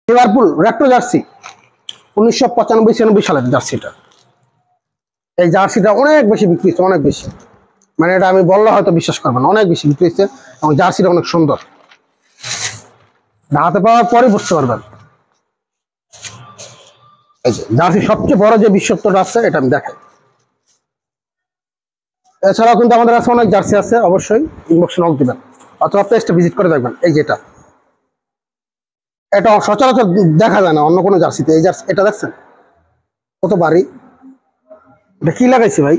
Liverpool retro jersey 1995-96 সালের জার্সিটা। এই জার্সিটা অনেক বেশি বিক্রি হচ্ছে, অনেক বেশি, মানে এটা আমি বললে হয়তো বিশ্বাস করবেন, অনেক বেশি বিক্রি হচ্ছে এবং জার্সিটা অনেক সুন্দর। হাতে পাওয়ার পরে বুঝতে পারবেন। এই যে জার্সি সবচেয়ে বড় যে বিশ্বত্বটা আছে এটা আমি দেখাই। এছাড়াও কিন্তু আমাদের কাছে অনেক জার্সি আছে, অবশ্যই ইনবক্সে নক দিবেন অথবা পেজটা ভিজিট করে দেখবেন। এই যেটা, এটা সচরাচর দেখা যায় না অন্য কোনো জার্সিতে। এই জার্সি এটা দেখছেন কত ভারী, এটা কি লাগাইছে ভাই,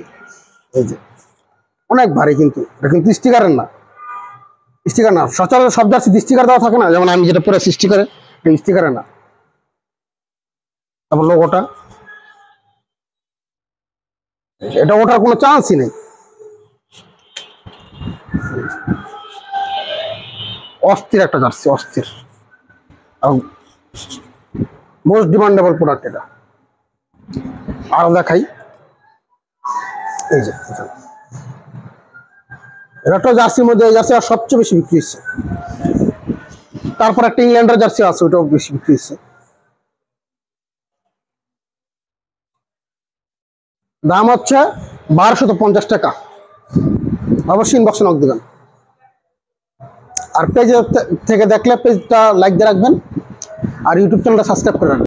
এই যে অনেক ভারী, কিন্তু এটা কিন্তু স্টিকারের না, স্টিকার না। সচরাচর সব জার্সি স্টিকার দেওয়া থাকে না, যেমন আমি যেটা পরে স্টিকারে, এটা স্টিকারে না। তারপর লোগোটা, এটা ওঠার কোনো চান্সই নেই। অস্থির একটা জার্সি, অস্থির, মোস্ট ডিমান্ডেবল প্রোডাক্ট এটা। আরো দেখাই, এই যে এটা তো জার্সির মধ্যে এই জার্সি সবচেয়ে বেশি বিক্রি হচ্ছে। তারপর একটা ইংল্যান্ডের জার্সি আছে, ওটাও বেশি বিক্রি হচ্ছে। দাম হচ্ছে 1250 টাকা। অবশ্যই ইনবক্সে নক দিবেন। আর পেজ থেকে দেখলে পেজটা লাইক দিয়ে রাখবেন আর ইউটিউব চ্যানেলটা সাবস্ক্রাইব করে রাখবেন।